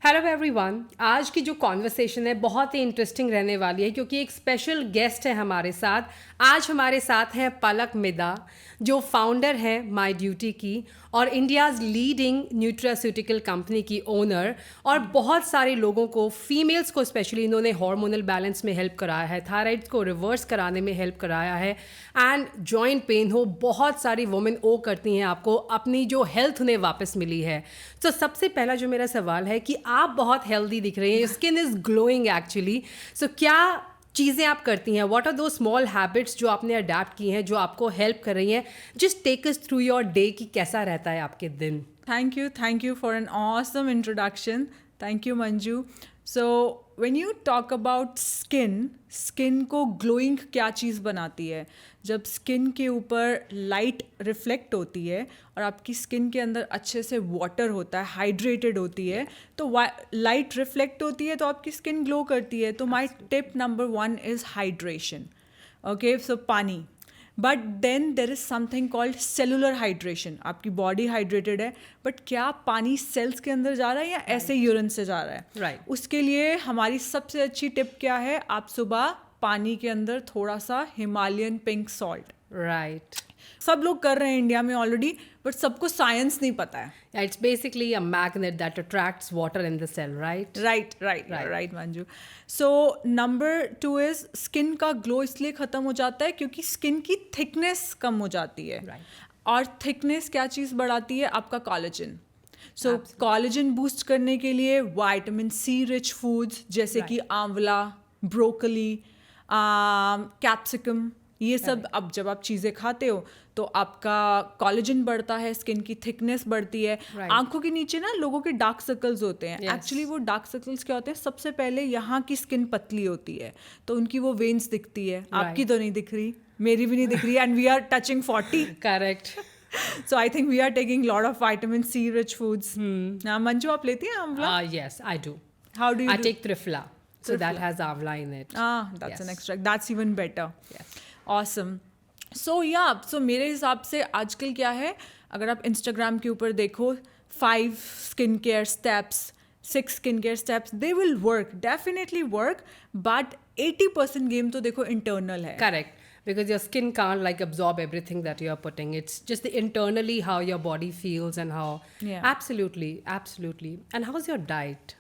Hello everyone, आज की जो कॉन्वर्सेशन है बहुत ही इंटरेस्टिंग रहने वाली है क्योंकि एक स्पेशल गेस्ट है हमारे साथ। आज हमारे साथ हैं पलक मिदा, जो फाउंडर है माय ड्यूटी की और इंडियाज़ लीडिंग न्यूट्रास्यूटिकल कंपनी की ओनर, और बहुत सारे लोगों को, फीमेल्स को स्पेशली, इन्होंने हार्मोनल बैलेंस में हेल्प कराया है, थायराइड को रिवर्स कराने में हेल्प कराया है, एंड जॉइंट पेन हो, बहुत सारी वुमेन ओ करती हैं आपको अपनी जो हेल्थ उन्हें वापस मिली है। तो सबसे पहला जो मेरा सवाल है कि आप बहुत हेल्दी दिख रही हैं, स्किन इज़ ग्लोइंग एक्चुअली। सो क्या चीज़ें आप करती हैं, व्हाट आर दो स्मॉल हैबिट्स जो आपने अडेप्ट की हैं जो आपको हेल्प कर रही हैं? Just take us through your day कि कैसा रहता है आपके दिन। Thank you for an awesome introduction. Thank you, Manju. So, when you talk about skin को glowing क्या चीज़ बनाती है? जब स्किन के ऊपर लाइट रिफ्लेक्ट होती है और आपकी स्किन के अंदर अच्छे से वाटर होता है, हाइड्रेटेड होती है, तो लाइट रिफ्लेक्ट होती है तो आपकी स्किन ग्लो करती है। तो my tip number 1 is hydration. Okay, so पानी. But then there is something called cellular hydration. आपकी बॉडी हाइड्रेटेड है, बट क्या पानी सेल्स के अंदर जा रहा है या ऐसे यूरिन से जा रहा है? Right. उसके लिए हमारी सबसे अच्छी टिप क्या है? आप सुबह पानी के अंदर थोड़ा सा हिमालयन पिंक सॉल्ट. राइट, सब लोग कर रहे हैं इंडिया में ऑलरेडी, बट सबको साइंस नहीं पता है. It's basically a magnet that attracts water in the cell, right? Right Manju. So number 2 is skin का ग्लो इसलिए ख़त्म हो जाता है क्योंकि स्किन की थिकनेस कम हो जाती है. Right. और थिकनेस क्या चीज़ बढ़ाती है? आपका कॉलेजन. सो कॉलेजन बूस्ट करने के लिए विटामिन सी रिच फूड्स जैसे कि आंवला, ब्रोकली, कैप्सिकम, ये सब. अब जब आप चीज़ें खाते हो तो आपका कॉलेजन बढ़ता है, स्किन की थिकनेस बढ़ती है. आंखों के नीचे ना लोगों के डार्क सर्कल्स होते हैं. एक्चुअली वो डार्क सर्कल्स क्या होते हैं? सबसे पहले यहाँ की स्किन पतली होती है तो उनकी वो वेन्स दिखती है. आपकी तो नहीं दिख रही, मेरी भी नहीं दिख रही, and we are touching 40. Correct. So I think we are taking lot of vitamin C rich foods. Manju, आप लेती हैं आंवला? Yes, I do. How do you I do? take Trifla. So that has amla in it. That's Yes. an extract. That's even better. Yes. Awesome. So मेरे हिसाब से आजकल क्या है, अगर आप इंस्टाग्राम के ऊपर देखो, 5 skin care steps, 6 skin care steps, they will work, definitely work, but 80% game तो देखो इंटरनल है. Correct. Because your skin can't like absorb everything that you're putting. It's just internally how your body feels and how. Yeah. Absolutely. And how's your diet?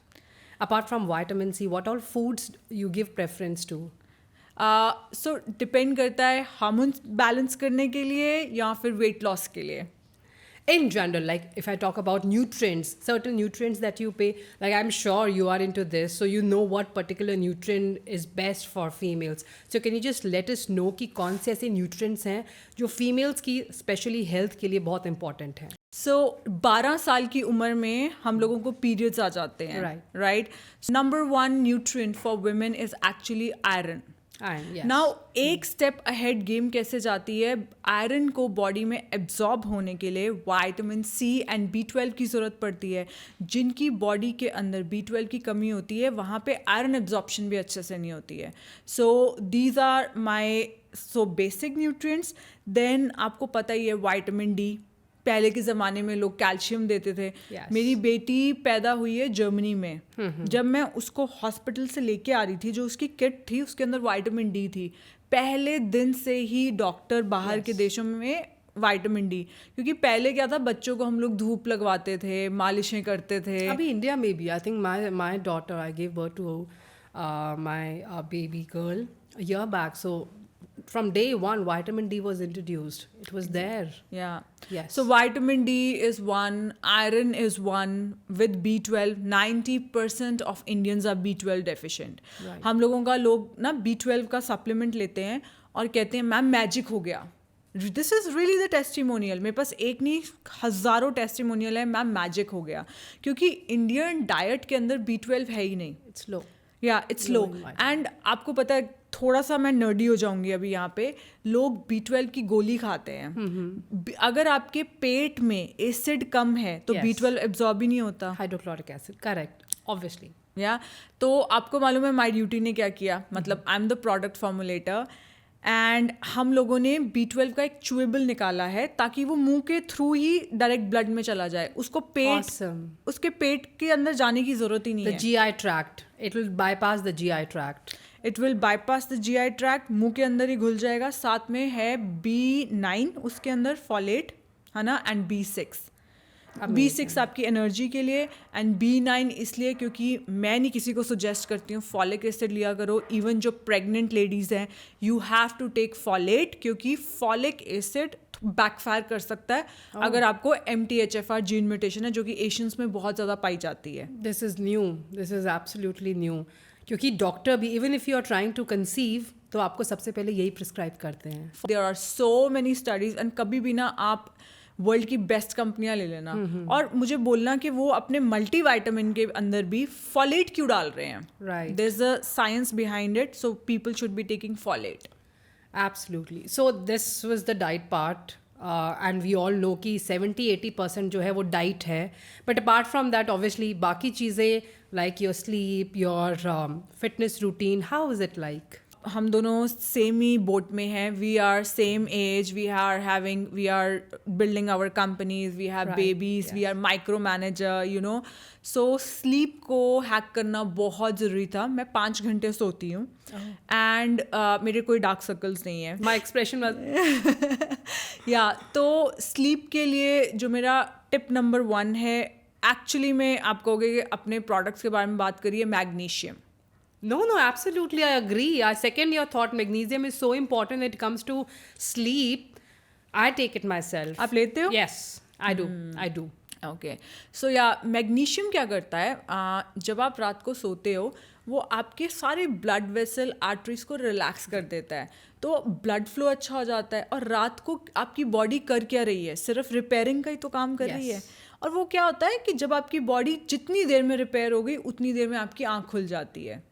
Apart from vitamin C, what all foods you give preference to? So depend करता है hormone balance करने के लिए या फिर weight loss के लिए. In general, like if I talk about nutrients, certain nutrients that you pay, like I'm sure you are into this, so you know what particular nutrient is best for females. So can you just let us know कि कौन से ऐसे nutrients हैं जो females की specially health के लिए बहुत important हैं? सो 12 साल की उम्र में हम लोगों को पीरियड्स आ जाते हैं. Right. Number 1 nutrient for women is actually iron. Yes. Now एक स्टेप अहेड गेम कैसे जाती है? आयरन को बॉडी में एब्जॉर्ब होने के लिए विटामिन सी एंड B12 की ज़रूरत पड़ती है. जिनकी बॉडी के अंदर B12 की कमी होती है वहाँ पे आयरन एब्जॉर्प्शन भी अच्छे से नहीं होती है. So these are my basic nutrients. Then आपको पता ही है विटामिन डी. पहले के ज़माने में लोग कैल्शियम देते थे. Yes. मेरी बेटी पैदा हुई है जर्मनी में. जब मैं उसको हॉस्पिटल से लेके आ रही थी, जो उसकी किट थी उसके अंदर विटामिन डी थी. पहले दिन से ही डॉक्टर बाहर के देशों में विटामिन डी, क्योंकि पहले क्या था, बच्चों को हम लोग धूप लगवाते थे, मालिशें करते थे. अभी इंडिया में भी I think my daughter, I gave birth to my baby girl a year back. So from day one, vitamin D was introduced. It was there. Yeah. Yes. So vitamin D is one, iron is one, with B12. 90% of Indians are B12 deficient. Right. हम लोगों का लोग ना B12 का supplement लेते हैं और कहते हैं मैम मैजिक हो गया. This is really the testimonial. मेरे पास एक नहीं हज़ारों टेस्टिमोनियल है, मैम मैजिक हो गया, क्योंकि इंडियन डाइट के अंदर B12 है ही नहीं. It's low. या इट्स लो. एंड आपको पता है, थोड़ा सा मैं नर्डी हो जाऊंगी अभी यहाँ पे, लोग B12 की गोली खाते हैं. अगर आपके पेट में एसिड कम है तो B12 एब्जॉर्ब ही नहीं होता. Hydrochloric acid, correct, obviously. या तो आपको मालूम है माय ड्यूटी ने क्या किया? मतलब I am the product formulator. And हम लोगों ने B12 का एक च्यूएबल निकाला है ताकि वो मुंह के थ्रू ही डायरेक्ट ब्लड में चला जाए, उसको Awesome. उसके पेट के अंदर जाने की जरूरत ही नहीं The है. GI tract. It will bypass the GI tract. It will bypass the GI tract, मुंह के अंदर ही घुल जाएगा. साथ में है B9 उसके अंदर, फॉलेट है ना, एंड B6. B6 आपकी एनर्जी के लिए एंड B9 इसलिए क्योंकि मैं नहीं किसी को सुजेस्ट करती हूँ फॉलिक एसिड लिया करो. इवन जो प्रेग्नेंट लेडीज़ हैं, you have to take folate, क्योंकि फॉलिक एसिड बैकफायर कर सकता है अगर आपको MTHFR जीन म्यूटेशन है, जो कि एशियंस में बहुत ज़्यादा पाई जाती है. This is new. This is absolutely new. क्योंकि डॉक्टर भी even if you are trying to conceive तो आपको सबसे पहले यही प्रिस्क्राइब करते हैं. There are so many studies and कभी भी ना आप वर्ल्ड की बेस्ट कंपनियां ले लेना और मुझे बोलना कि वो अपने मल्टीविटामिन के अंदर भी फॉलेट क्यों डाल रहे हैं. Right. There is a science behind it, so people should be taking folate. Absolutely. So this was the diet part. And we all know कि 70-80% जो है वो diet है. But apart from that, obviously बाकी चीज़ें like your sleep, your fitness routine, how is it like? हम दोनों same ही boat में हैं. We are same age, we are building our companies, we have babies, we are micro manager, you know. So sleep को hack करना बहुत ज़रूरी था. मैं 5 घंटे सोती हूँ एंड मेरे कोई डार्क सर्कल्स नहीं है. My expression was या तो स्लीप के लिए जो मेरा टिप नंबर 1 है, एक्चुअली में आप कहोगे कि अपने प्रोडक्ट्स के बारे में बात करिए, magnesium. No, absolutely, I agree. I second your thought. Magnesium is so important when it comes to sleep. I take it myself. आप लेते हो? Yes, I do. ओके. सो या मैग्नीशियम क्या करता है, जब आप रात को सोते हो वो आपके सारे ब्लड वेसल आर्टरीज को रिलैक्स कर देता है, तो ब्लड फ्लो अच्छा हो जाता है. और रात को आपकी बॉडी कर क्या रही है, सिर्फ रिपेयरिंग का ही तो काम कर रही है. और वो क्या होता है कि जब आपकी बॉडी जितनी देर में रिपेयर हो गई उतनी देर में आपकी आँख खुल जाती है.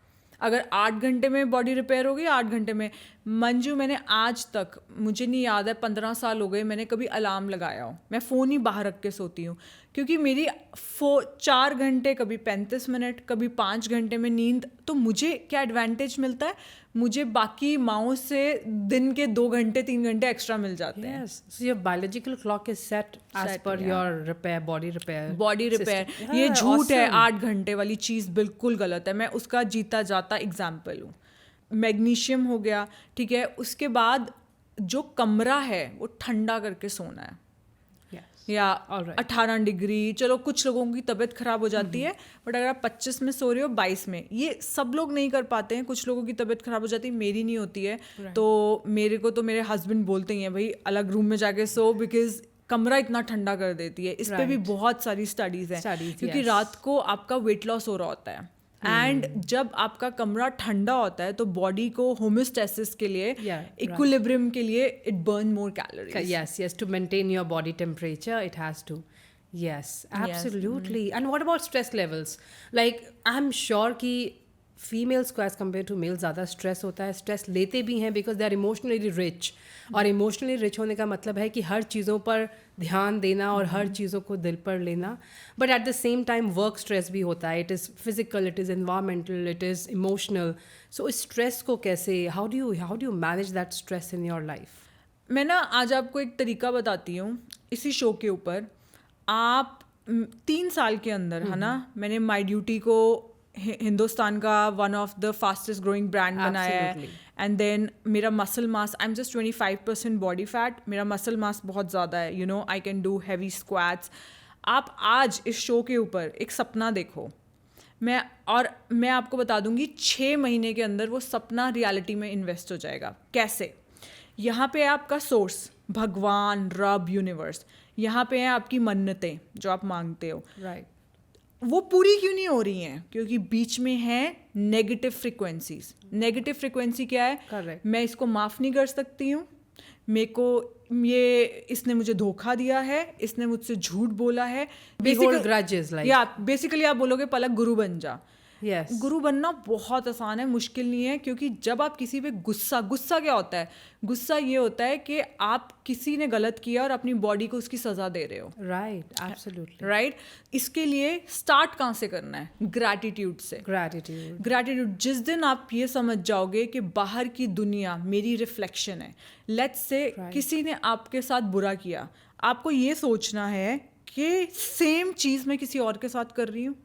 अगर 8 घंटे में बॉडी रिपेयर हो गई, 8 घंटे में. मंजू, मैंने आज तक, मुझे नहीं याद है, 15 साल हो गए मैंने कभी अलार्म लगाया हो. मैं फ़ोन ही बाहर रख के सोती हूँ, क्योंकि मेरी 4 घंटे, कभी 35 मिनट, कभी 5 घंटे में नींद. तो मुझे क्या एडवांटेज मिलता है, मुझे बाकी माओ से दिन के 2 घंटे 3 घंटे एक्स्ट्रा मिल जाते हैं. Yes, so your biological clock is set as per your repair, body repair. ये झूठ है. 8 घंटे वाली चीज़ बिल्कुल गलत है. मैं उसका जीता जाता एग्जाम्पल हूँ. मैग्नीशियम हो गया, ठीक है. उसके बाद जो कमरा है वो ठंडा करके सोना है. या 18 डिग्री, चलो कुछ लोगों की तबीयत खराब हो जाती है, बट अगर आप 25 में सो रहे हो, 22 में, ये सब लोग नहीं कर पाते हैं. कुछ लोगों की तबीयत खराब हो जाती है, मेरी नहीं होती है. तो मेरे को तो मेरे हस्बैंड बोलते ही हैं, भाई अलग रूम में जाके सो, बिकॉज कमरा इतना ठंडा कर देती है. इस पे भी बहुत सारी स्टडीज़ हैं, क्योंकि रात को आपका वेट लॉस हो रहा होता है. एंड जब आपका कमरा ठंडा होता है तो बॉडी को होमोस्टेसिस के लिए, इक्विलिब्रियम के लिए, it burn more calories. Yes, to maintain your body temperature, it has to. Yes, absolutely. And what about stress levels? Like, I'm sure कि फीमेल्स को एज कम्पेयर टू मेल ज़्यादा stress होता है. Stress लेते भी हैं because they are emotionally rich. और emotionally rich होने का मतलब है कि हर चीज़ों पर ध्यान देना और हर चीज़ों को दिल पर लेना. But at the same time work stress भी होता है. It is physical, it is environmental, it is emotional. So इस स्ट्रेस को कैसे, how do you manage that stress in your life? मैं ना आज आपको एक तरीका बताती हूँ इसी शो के ऊपर. आप 3 साल के अंदर, है ना, मैंने माईड्यूटी को हिंदुस्तान का one of the fastest growing brand बनाया है. एंड देन मेरा muscle mass, I am just 25% body fat, मेरा मसल मास बहुत ज़्यादा है. You know, I can do heavy squats. आप आज इस शो के ऊपर एक सपना देखो, मैं आपको बता दूंगी 6 महीने के अंदर वो सपना रियलिटी में इन्वेस्ट हो जाएगा. कैसे? यहाँ पे है आपका सोर्स, भगवान, रब, यूनिवर्स. यहाँ पे है आपकी मन्नतें जो आप मांगते हो. राइट. वो पूरी क्यों नहीं हो रही हैं? क्योंकि बीच में है नेगेटिव फ्रिक्वेंसीज. नेगेटिव फ्रिक्वेंसी क्या है? Correct. मैं इसको माफ़ नहीं कर सकती हूँ, मेरे को ये, इसने मुझे धोखा दिया है, इसने मुझसे झूठ बोला है. Behold grudges, like. या बेसिकली आप बोलोगे पलक गुरु बन जा. Yes. गुरु बनना बहुत आसान है, मुश्किल नहीं है, क्योंकि जब आप किसी पे गुस्सा क्या होता है? गुस्सा ये होता है कि आप किसी ने गलत किया और अपनी बॉडी को उसकी सजा दे रहे हो। Right, absolutely right? इसके लिए स्टार्ट कहाँ से करना है? ग्रैटिट्यूड से। ग्रैटिट्यूड जिस दिन आप ये समझ जाओगे कि बाहर की दुनिया मेरी रिफ्लेक्शन है, लेट्स से किसी ने आपके साथ बुरा किया, आपको ये सोचना है कि सेम चीज़ मैं किसी और के साथ कर रही हूँ।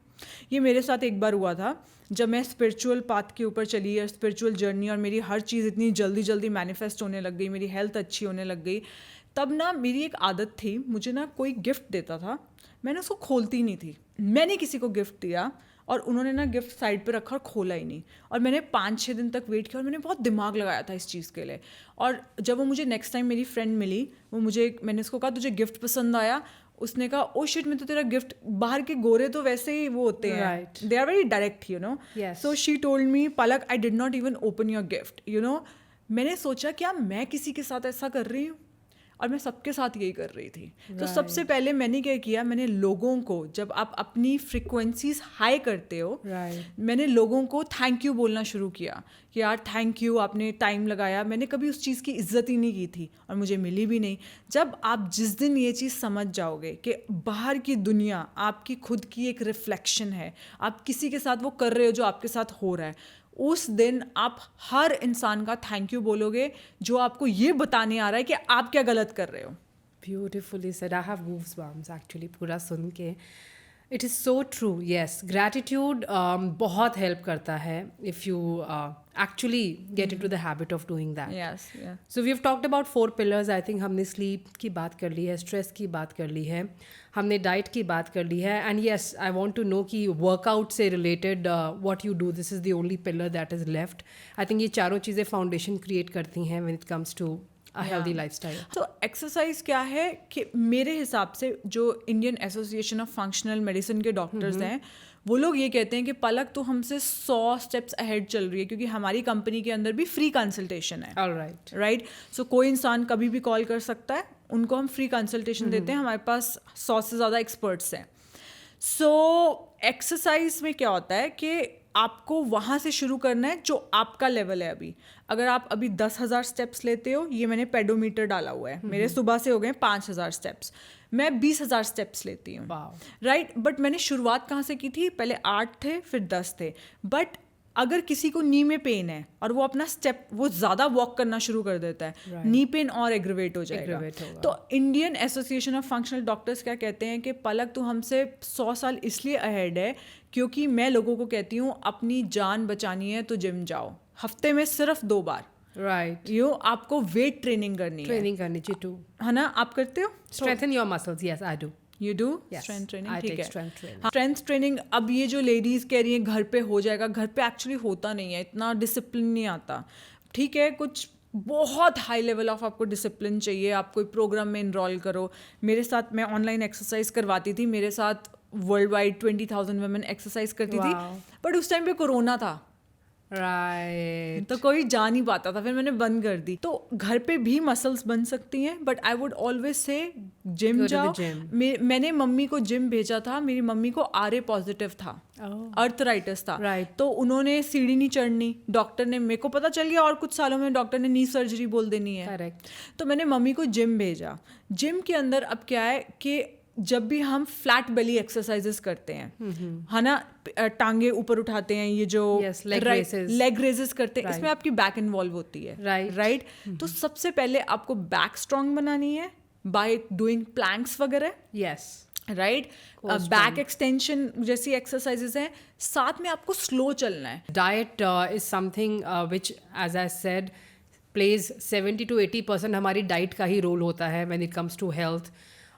ये मेरे साथ एक बार हुआ था जब मैं स्पिरिचुअल पाथ के ऊपर चली, और स्पिरिचुअल जर्नी, और मेरी हर चीज़ इतनी जल्दी मैनिफेस्ट होने लग गई, मेरी हेल्थ अच्छी होने लग गई। तब ना मेरी एक आदत थी, मुझे ना कोई गिफ्ट देता था, मैंने उसको खोलती नहीं थी। मैंने किसी को गिफ्ट दिया और उन्होंने ना गिफ्ट साइड पे रखा और खोला ही नहीं, और मैंने 5-6 दिन तक वेट किया और मैंने बहुत दिमाग लगाया था इस चीज़ के लिए। और जब वो मुझे नेक्स्ट टाइम मेरी फ्रेंड मिली, मैंने उसको कहा तुझे गिफ्ट पसंद आया? उसने कहा ओ शिट, मैं तो तेरा गिफ्ट, बाहर के गोरे तो वैसे ही वो होते हैं, they are very direct, you know. So she told me, Palak, I did not even open your gift, you know. मैंने सोचा क्या मैं किसी के साथ ऐसा कर रही हूँ? और मैं सबके साथ यही कर रही थी। तो सबसे पहले मैंने क्या किया, मैंने लोगों को, जब आप अपनी फ्रिक्वेंसीज हाई करते हो, मैंने लोगों को थैंक यू बोलना शुरू किया कि यार थैंक यू, आपने टाइम लगाया। मैंने कभी उस चीज़ की इज्जत ही नहीं की थी और मुझे मिली भी नहीं। जब आप जिस दिन ये चीज़ समझ जाओगे कि बाहर की दुनिया आपकी खुद की एक रिफ्लेक्शन है, आप किसी के साथ वो कर रहे हो जो आपके साथ हो रहा है, उस दिन आप हर इंसान का थैंक यू बोलोगे जो आपको ये बताने आ रहा है कि आप क्या गलत कर रहे हो। Beautifully said, I have goosebumps actually पूरा सुन के। It is so true, yes. Gratitude बहुत हेल्प करता है if you actually get into the habit of doing that. Yes, so we have talked about 4 pillars. I think हमने sleep की बात कर ली है, स्ट्रेस की बात कर ली है, हमने डाइट की बात कर ली है, and yes I want to know कि वर्कआउट से related what you do, this is the only pillar that is left. I think ये चारों चीज़ें फाउंडेशन क्रिएट करती हैं when it comes to a healthy lifestyle. तो एक्सरसाइज क्या है कि मेरे हिसाब से जो Indian Association of Functional Medicine के डॉक्टर्स हैं, वो लोग ये कहते हैं कि पलक तो हमसे 100 स्टेप्स अहेड चल रही है, क्योंकि हमारी कंपनी के अंदर भी फ्री कंसल्टेशन है। राइट? सो कोई इंसान कभी भी कॉल कर सकता है, उनको हम फ्री कंसल्टेशन देते हैं, हमारे पास 100 से ज़्यादा एक्सपर्ट्स हैं। सो एक्सरसाइज में क्या होता है कि आपको वहाँ से शुरू करना है जो आपका लेवल है अभी। अगर आप अभी 10,000 स्टेप्स लेते हो, ये मैंने पेडोमीटर डाला हुआ है, मेरे सुबह से हो गए 5,000 स्टेप्स, मैं 20,000 स्टेप्स लेती हूँ। राइट? बट मैंने शुरुआत कहाँ से की थी? पहले 8 थे, फिर 10 थे। बट अगर किसी को नी में पेन है और वो अपना स्टेप, वो ज़्यादा वॉक करना शुरू कर देता है, नी पेन और एग्रीवेट हो जाएगा। तो Indian Association of functional doctors क्या कहते हैं कि पलक तो हमसे 100 साल इसलिए अहेड है क्योंकि मैं लोगों को कहती हूँ अपनी जान बचानी है तो जिम जाओ, हफ्ते में सिर्फ 2 बार। राइट? आपको वेट ट्रेनिंग करनी चाहिए, है ना? आप करते हो? Strengthen your muscles. Yes, I do. You do? Yes, strength training, I ठीक take है। strength training. स्ट्रेंथ ट्रेनिंग, अब ये जो लेडीज कह रही हैं घर पे हो जाएगा, घर पे एक्चुअली होता नहीं है, इतना डिसिप्लिन नहीं आता। ठीक है, कुछ बहुत हाई लेवल ऑफ आपको डिसिप्लिन चाहिए, आप कोई प्रोग्राम में इनरोल करो। मेरे साथ, मैं ऑनलाइन एक्सरसाइज करवाती थी, मेरे साथ वर्ल्ड वाइड 20,000 वुमेन एक्सरसाइज करती थी, बट उस टाइम पे कोरोना था। राइट? तो कोई जा नहीं पाता था, फिर मैंने बंद कर दी। तो घर पे भी मसल्स बन सकती हैं, but I would always say gym जाओ। मैंने मम्मी को जिम भेजा था, मेरी मम्मी को RA पॉजिटिव था, अर्थराइटिस था। तो उन्होंने सीढ़ी नहीं चढ़नी, डॉक्टर ने, मेरे को पता चल गया और कुछ सालों में डॉक्टर ने नी सर्जरी बोल देनी है। करेक्ट। तो मैंने मम्मी को जिम भेजा। जिम के अंदर अब क्या है कि जब भी हम फ्लैट बेली एक्सरसाइजेस करते हैं, है ना, टांगे ऊपर उठाते हैं, ये जो लेग रेजेस करते हैं, इसमें आपकी बैक इन्वॉल्व होती है। राइट? तो सबसे पहले आपको बैक स्ट्रांग बनानी है बाय डूइंग प्लैंक्स वगैरह। Yes, right? बैक एक्सटेंशन जैसी एक्सरसाइजेस हैं, साथ में आपको स्लो चलना है। Diet is something which, as I said, plays 70 to 80% हमारी डाइट का ही रोल होता है when it comes to health.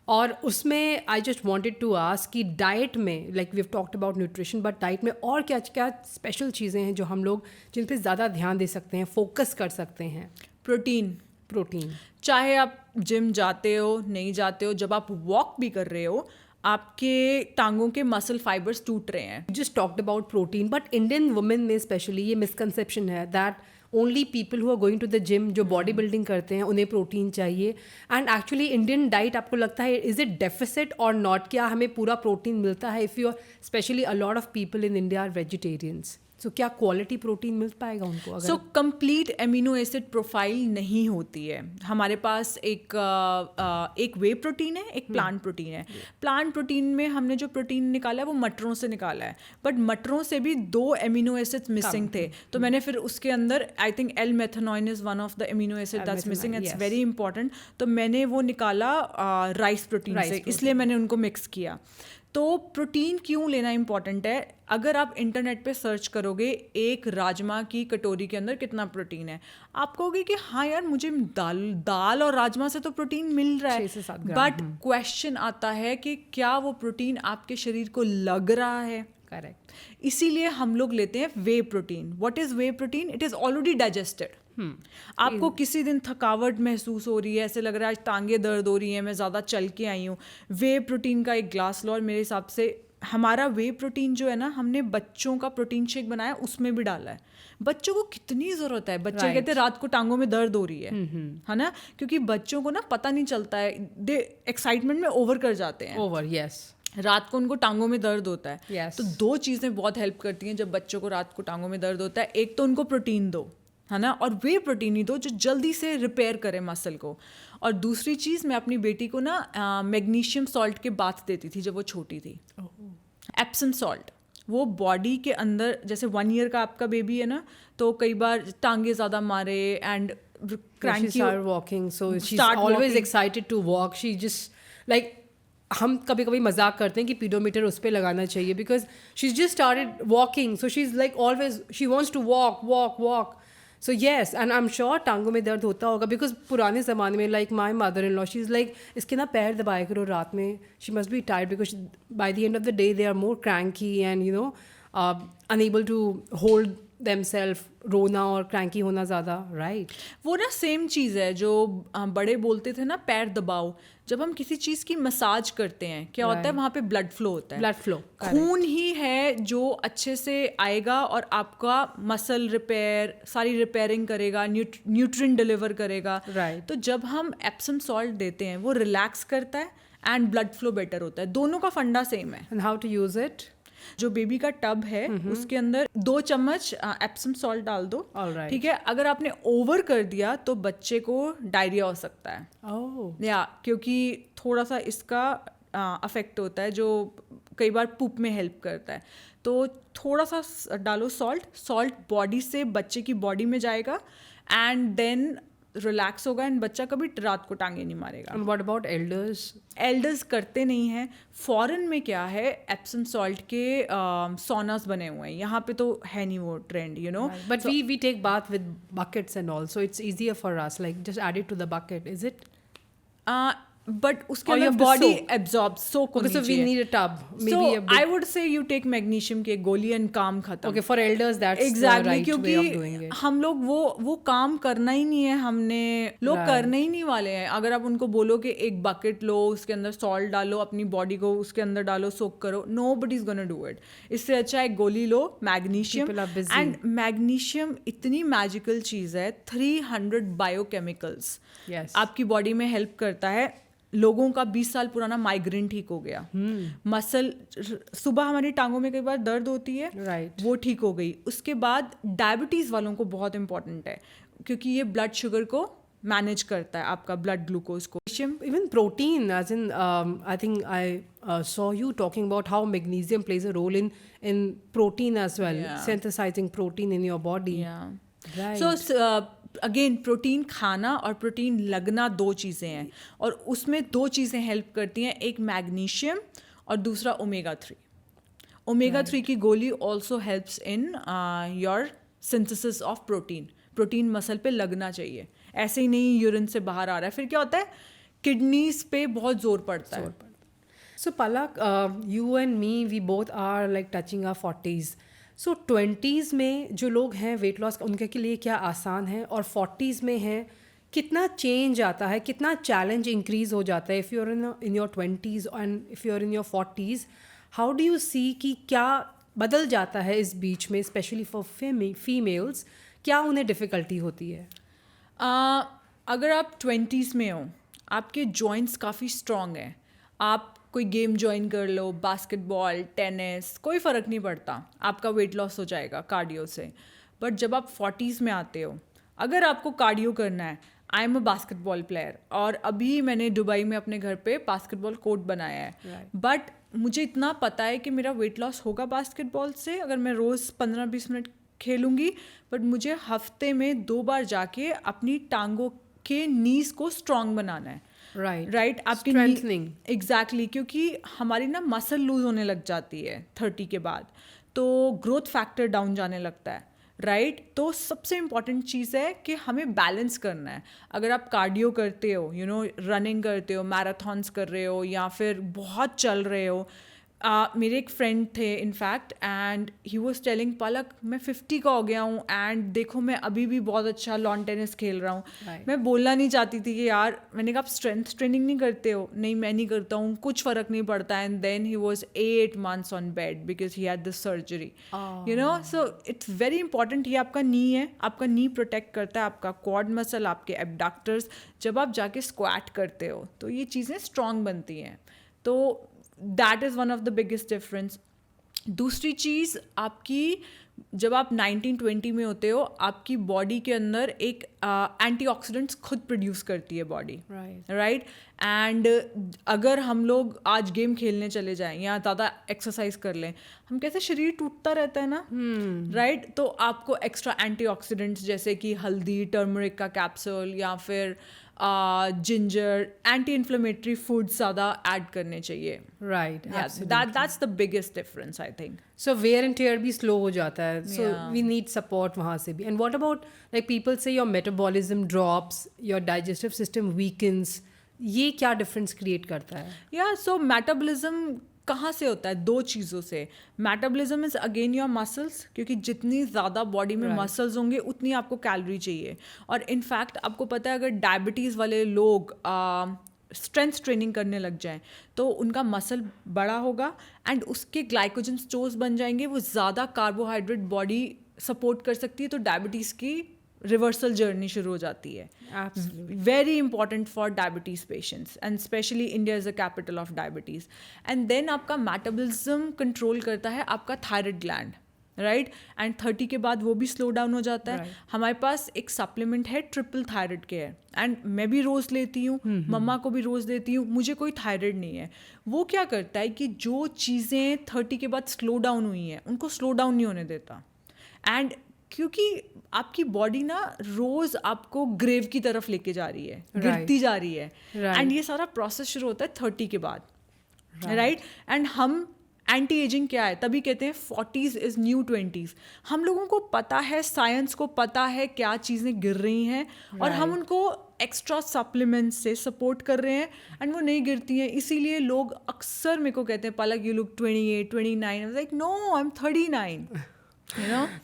और उसमें I just wanted to ask कि डाइट में, like we have talked about nutrition, but diet में और क्या क्या स्पेशल चीज़ें हैं जो हम लोग, जिन पे ज़्यादा ध्यान दे सकते हैं, फोकस कर सकते हैं? प्रोटीन, चाहे आप जिम जाते हो नहीं जाते हो, जब आप वॉक भी कर रहे हो, आपके टांगों के मसल फाइबर्स टूट रहे हैं। Just talked about protein, but Indian women में स्पेशली ये मिसकंसेप्शन है that only people who are going to the gym, जो बॉडी बिल्डिंग करते हैं, उन्हें प्रोटीन चाहिए. एंड एक्चुअली इंडियन डाइट आपको लगता है इज इट डेफिसिट और नॉट? क्या हमें पूरा प्रोटीन मिलता है? If you are specially a lot of people in India are vegetarians, so क्या क्वालिटी प्रोटीन मिल पाएगा उनको? अगर so complete amino acid profile नहीं होती है. हमारे पास एक वे प्रोटीन है, एक प्लांट प्रोटीन है. प्लांट प्रोटीन में हमने जो प्रोटीन निकाला है वो मटरों से निकाला है, बट मटरों से भी 2 एमिनो एसिड्स मिसिंग थे. तो मैंने फिर उसके अंदर I think L methionine is one of the amino acid that's missing. It's very important. तो मैंने वो निकाला राइस प्रोटीन से, इसलिए मैंने उनको मिक्स किया. तो प्रोटीन क्यों लेना इंपॉर्टेंट है? अगर आप इंटरनेट पे सर्च करोगे एक राजमा की कटोरी के अंदर कितना प्रोटीन है, आप कहोगे कि हाँ यार मुझे दाल और राजमा से तो प्रोटीन मिल रहा है, 6 से 7 ग्राम. बट क्वेश्चन आता है कि क्या वो प्रोटीन आपके शरीर को लग रहा है? करेक्ट. इसीलिए हम लोग लेते हैं whey protein. What is whey protein? It is already digested. आपको किसी दिन थकावट महसूस हो रही है, ऐसे लग रहा है आज टांगे दर्द हो रही हैं, मैं ज़्यादा चल के आई हूँ, वे प्रोटीन का एक ग्लास लो. और मेरे हिसाब से हमारा वे प्रोटीन जो है ना, हमने बच्चों का प्रोटीन शेक बनाया, उसमें भी डाला है. बच्चों को कितनी ज़रूरत है? बच्चे कहते हैं रात को टांगों में दर्द हो रही है ना, क्योंकि बच्चों को ना पता नहीं चलता है, दे एक्साइटमेंट में ओवर कर जाते हैं. Over, yes. रात को उनको टांगों में दर्द होता है. Yes. तो 2 चीज़ें बहुत हेल्प करती हैं जब बच्चों को रात को टांगों में दर्द होता है. एक तो उनको प्रोटीन दो, है ना, और वे प्रोटीन ही दो जो जल्दी से रिपेयर करे मसल को. और दूसरी चीज़, मैं अपनी बेटी को ना मैग्नीशियम सॉल्ट के बाथ देती थी जब वो छोटी थी. एप्सम सॉल्ट, वो बॉडी के अंदर, जैसे 1 ईयर का आपका बेबी है ना, तो कई बार टांगे ज़्यादा मारे and She started walking, so she's always excited to walk. She just like, हम कभी कभी मजाक करते हैं कि पीडोमीटर उस पर लगाना चाहिए, because she just started walking, so she is like always she wants to walk walk walk. So yes, and I am sure टांगों में दर्द होता होगा, बिकॉज पुराने ज़माने में like my mother in law, she is like इसके ना पैर दबाया करो रात में, she must be tired because by the end of the day they are more cranky and you know unable to hold themselves, रोना और क्रैंकी होना ज़्यादा. राइट. वो ना सेम चीज़ है जो बड़े बोलते थे ना, पैर दबाओ. जब हम किसी चीज़ की मसाज करते हैं, क्या होता है? वहाँ पे ब्लड फ्लो होता है. ब्लड फ्लो, खून ही है जो अच्छे से आएगा और आपका मसल रिपेयर, सारी रिपेयरिंग करेगा, न्यूट्रिएंट डिलीवर करेगा. राइट. तो जब हम एप्सम सॉल्ट देते हैं, वो रिलैक्स करता है एंड ब्लड फ्लो बेटर होता है. दोनों का फंडा सेम है. And how to use it? जो बेबी का टब है उसके अंदर 2 चम्मच एप्सम सॉल्ट डाल दो. Alright. ठीक है. अगर आपने ओवर कर दिया तो बच्चे को डायरिया हो सकता है. या क्योंकि थोड़ा सा इसका अफेक्ट होता है जो कई बार पुप में हेल्प करता है. तो थोड़ा सा डालो सॉल्ट बॉडी से बच्चे की बॉडी में जाएगा एंड देन रिलैक्स होगा एंड बच्चा कभी रात को टांगे नहीं मारेगा. And what about elders? Elders करते नहीं हैं. फॉरेन में क्या है, एप्सम सॉल्ट के सोनास बने हुए हैं. यहाँ पे तो है नहीं वो trend, you know. But we take bath with buckets and all, so it's easier for us. Like just add it to the bucket, is it? But उसके Or you अंदर have to body soak. Absorb soak Okay, so we need a tub. Maybe a big. I would say you take magnesium के गोली and काम खत्म. Okay, for elders that's the exactly right way of doing क्योंकि it. हम लोग वो काम करना ही नहीं है. हमने लोग Right. करने ही नहीं वाले हैं. अगर आप उनको बोलो कि एक बकेट लो, उसके अंदर सॉल्ट डालो, अपनी बॉडी को उसके अंदर डालो, सोक करो, nobody is gonna do it. इससे अच्छा एक गोली लो, magnesium. People are busy. And magnesium इतनी मैजिकल चीज़ है. 300 बायोकेमिकल्स Yes. आपकी बॉडी में हेल्प करता है. लोगों का 20 साल पुराना माइग्रेन ठीक हो गया. मसल, सुबह हमारी टांगों में कई बार दर्द होती है, Right. वो ठीक हो गई. उसके बाद डायबिटीज़ वालों को बहुत इंपॉर्टेंट है क्योंकि ये ब्लड शुगर को मैनेज करता है, आपका ब्लड ग्लूकोज को. Even protein, as in, I think I saw you talking about how magnesium plays a role in protein as well, Yeah. synthesizing protein in your body. Right. So again protein खाना और protein लगना 2 चीज़ें हैं और उसमें 2 चीज़ें help करती हैं. एक मैग्नीशियम और दूसरा ओमेगा 3. ओमेगा 3 की गोली also helps in your synthesis of protein. Protein muscle पे लगना चाहिए, ऐसे ही नहीं यूरिन से बाहर आ रहा है. फिर क्या होता है, किडनीज पे बहुत जोर पड़ता है. So Palak, you and me, we both are like touching our 40s. So 20s में जो लोग हैं वेट लॉस, उनके के लिए क्या आसान है, और 40s में हैं कितना चेंज आता है, कितना चैलेंज इंक्रीज हो जाता है. If you are in your 20s and if you are in your 40s, how do you see कि क्या बदल जाता है इस बीच में, स्पेशली फॉर फीमेल्स, क्या उन्हें डिफ़िकल्टी होती है? अगर आप 20s में हो, आपके जॉइंट्स काफ़ी स्ट्रॉन्ग हैं, आप कोई गेम ज्वाइन कर लो, बास्केटबॉल, टेनिस, कोई फ़र्क नहीं पड़ता, आपका वेट लॉस हो जाएगा कार्डियो से. बट जब आप 40s में आते हो, अगर आपको कार्डियो करना है, I am a basketball player और अभी मैंने दुबई में अपने घर पे बास्केटबॉल कोर्ट बनाया है, बट मुझे इतना पता है कि मेरा वेट लॉस होगा बास्केटबॉल से अगर मैं रोज़ 15-20 मिनट खेलूँगी, बट मुझे हफ्ते में 2 बार जाके अपनी टांगों के नीज को स्ट्रॉन्ग बनाना है. राइट आपकी स्ट्रेंथनिंग. एग्जैक्टली, क्योंकि हमारी ना मसल लूज होने लग जाती है 30 के बाद, तो ग्रोथ फैक्टर डाउन जाने लगता है. राइट तो सबसे इम्पॉर्टेंट चीज़ है कि हमें बैलेंस करना है. अगर आप कार्डियो करते हो, रनिंग करते हो, मैराथॉन्स कर रहे हो या फिर बहुत चल रहे हो. मेरे एक फ्रेंड थे in fact, and he was telling, Palak मैं 50 का हो गया हूँ एंड देखो मैं अभी भी बहुत अच्छा लॉन टेनिस खेल रहा हूँ. मैं बोलना नहीं चाहती थी कि यार, मैंने कहा आप स्ट्रेंथ ट्रेनिंग नहीं करते हो? नहीं, मैं नहीं करता हूँ, कुछ फ़र्क नहीं पड़ता. And then he was 8 months on bed because he had this surgery. So it's very important. ये आपका नी है, आपका नी प्रोटेक्ट करता है आपका क्वाड मसल, आपके एबडक्टर्स. जब आप जाके स्क्वाट करते हो तो ये चीज़ें स्ट्रॉन्ग बनती हैं. तो that is one of the biggest difference. दूसरी चीज़, आपकी जब आप 19-20 में होते हो, आपकी बॉडी के अंदर एक एंटीऑक्सीडेंट्स खुद प्रोड्यूस करती है बॉडी. राइट एंड अगर हम लोग आज गेम खेलने चले जाएं या ज़्यादा एक्सरसाइज कर लें, हम कैसे शरीर टूटता रहता है ना. राइट तो आपको एक्स्ट्रा एंटीऑक्सीडेंट्स जैसे कि हल्दी, टर्मरिक का कैप्सूल या फिर जिंजर, एंटी इन्फ्लेमेटरी फूड्स ज़्यादा ऐड करने चाहिए. Right, that's the biggest difference I think. So wear and tear भी स्लो हो जाता है, सो वी नीड सपोर्ट वहाँ से भी. And what about like people से your metabolism drops, your digestive system weakens, ये क्या डिफरेंस क्रिएट करता है? या सो मेटाबॉलिज्म कहाँ से होता है? 2 चीज़ों से. Metabolism is again your muscles, क्योंकि जितनी ज़्यादा बॉडी में मसल्स होंगे उतनी आपको कैलोरी चाहिए. और इनफैक्ट आपको पता है, अगर डायबिटीज़ वाले लोग स्ट्रेंथ ट्रेनिंग करने लग जाएं तो उनका मसल बड़ा होगा एंड उसके ग्लाइकोजन स्टोर्स बन जाएंगे, वो ज़्यादा कार्बोहाइड्रेट बॉडी सपोर्ट कर सकती है, तो डायबिटीज़ की रिवर्सल जर्नी शुरू हो जाती है. Very important for diabetes patients and specially India is the capital of diabetes. And then आपका मेटाबॉलिज्म कंट्रोल करता है आपका थायराइड ग्लैंड. राइट एंड 30 के बाद वो भी स्लो डाउन हो जाता है. हमारे पास एक सप्लीमेंट है ट्रिपल थायराइड केयर, एंड मैं भी रोज़ लेती हूँ, मम्मा को भी रोज़ देती हूँ. मुझे कोई थायराइड नहीं है. वो क्या करता है कि जो चीज़ें 30 के बाद स्लो डाउन हुई हैं उनको स्लो डाउन नहीं होने देता. एंड क्योंकि आपकी बॉडी ना रोज़ आपको ग्रेव की तरफ लेके जा रही है, गिरती जा रही है. एंड ये सारा प्रोसेस शुरू होता है 30 के बाद. राइट एंड हम एंटी एजिंग क्या है, तभी कहते हैं 40s इज़ न्यू 20s. हम लोगों को पता है, साइंस को पता है क्या चीज़ें गिर रही हैं, और हम उनको एक्स्ट्रा सप्लीमेंट्स से सपोर्ट कर रहे हैं एंड वो नहीं गिरती हैं. इसीलिए लोग अक्सर मेरे को कहते हैं, Palak you look 28, 29. I was like, no, I am 39.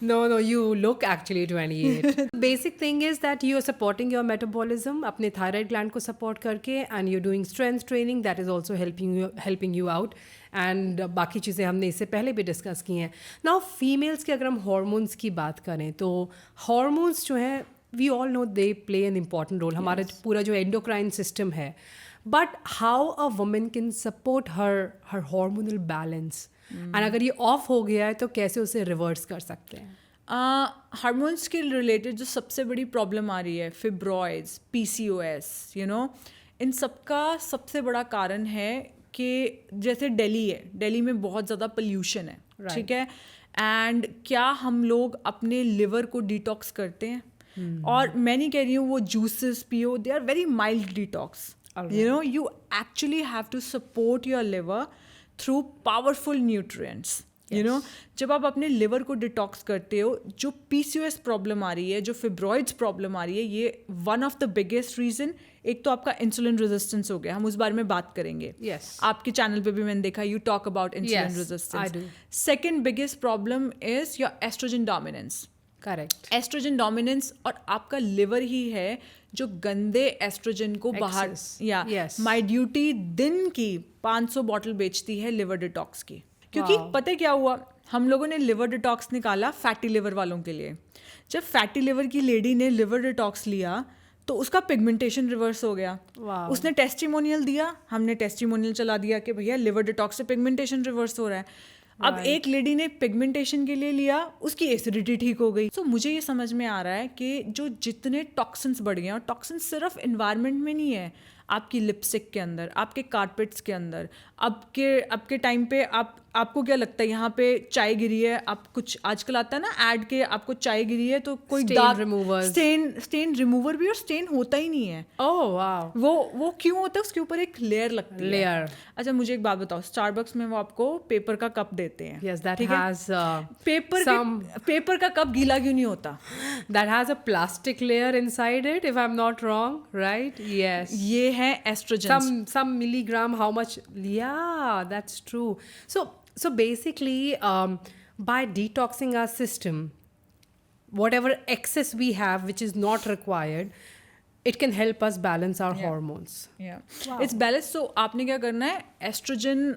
No, you look actually 28. Basic thing is that you are supporting your metabolism अपने thyroid gland को support करके, and you're doing strength training that is also helping you out. And बाकी चीज़ें हमने इससे पहले भी discuss की हैं. Now females के अगर हम hormones की बात करें तो hormones जो हैं, we all know they play an important role. हमारा पूरा जो endocrine system है, but how a woman can support her hormonal balance. And अगर ये ऑफ हो गया है तो कैसे उसे रिवर्स कर सकते हैं? हार्मोन्स के रिलेटेड जो सबसे बड़ी प्रॉब्लम आ रही है, फिब्रॉइड्स, PCOS, इन सबका सबसे बड़ा कारण है कि जैसे दिल्ली है, दिल्ली में बहुत ज़्यादा पोल्यूशन है. ठीक है, एंड क्या हम लोग अपने लिवर को डिटॉक्स करते हैं? और मैं नहीं कह रही हूँ वो जूसेस पियो, they are very mild detox. You actually have to support your liver through powerful nutrients. जब आप अपने लिवर को डिटॉक्स करते हो, जो PCOS प्रॉब्लम आ रही है, जो फिब्रॉइड्स प्रॉब्लम आ रही है, ये one of the biggest reason. एक तो आपका इंसुलिन रेजिस्टेंस हो गया, हम उस बारे में बात करेंगे. आपके चैनल पे भी मैंने देखा, you talk about insulin resistance. Second biggest problem is your estrogen dominance. Correct, estrogen dominance. और आपका लिवर ही है जो गंदे एस्ट्रोजन को बाहर, माइड्यूटी दिन की 500 बॉटल बेचती है लिवर डिटॉक्स की. क्योंकि पता क्या हुआ, हम लोगों ने लिवर डिटॉक्स निकाला फैटी लिवर वालों के लिए. जब फैटी लिवर की लेडी ने लिवर डिटॉक्स लिया तो उसका पिगमेंटेशन रिवर्स हो गया. उसने टेस्टिमोनियल दिया, हमने टेस्टिमोनियल चला दिया कि भैया लिवर डिटॉक्स से पिगमेंटेशन रिवर्स हो रहा है. अब एक लेडी ने पिगमेंटेशन के लिए लिया, उसकी एसिडिटी ठीक हो गई. तो मुझे ये समझ में आ रहा है कि जो जितने टॉक्सिन्स बढ़ गए हैं, और टॉक्सिन्स सिर्फ इन्वायरमेंट में नहीं है, आपकी लिपस्टिक के अंदर, आपके कारपेट्स के अंदर, आपके टाइम पे आपको क्या लगता है यहाँ पे चाय गिरी है, आप कुछ आजकल आता है ना ऐड के, आपको चाय गिरी है तो कोई स्टेन रिमूवर भी, और स्टेन होता ही नहीं है. ओह वाह. वो क्यों होता है? उसके ऊपर एक लेयर लगती है. लेयर. अच्छा मुझे एक बात बताओ, स्टारबक्स में वो आपको पेपर का कप देते हैं. Yes, that ठीक है? has पेपर का कप गीला क्यों नहीं होता? that has a plastic layer inside it, if I'm not wrong, right? Yes. ये है oestrogen. Some milligram, how much? Yeah, that's true. So basically, by detoxing our system, whatever excess we have which is not required, it can help us balance our hormones. It's balance. So आपने क्या करना है, oestrogen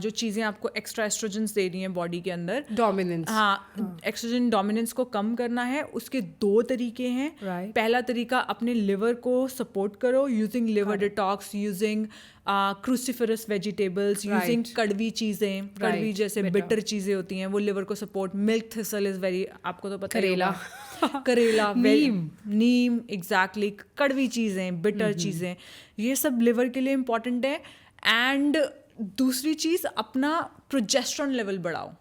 जो चीज़ें आपको extra oestrogen दे रही हैं body के अंदर, Dominance. हाँ, एक्स्ट्रोजन डोमिनेंस को कम करना है. उसके 2 तरीके हैं. Right. पहला तरीका, अपने लिवर को सपोर्ट करो using liver detox, using cruciferous vegetables, using कड़वी चीज़ें, कड़वी जैसे बिटर चीज़ें होती हैं, वो लिवर को support. Milk thistle is very, आपको तो पता करेला. करेला, नीम, एग्जैक्टली. कड़वी चीज़ें, बिटर चीज़ें, ये सब लिवर के लिए इम्पॉर्टेंट है. एंड दूसरी चीज़, अपना प्रोजेस्टेरॉन लेवल बढ़ाओ.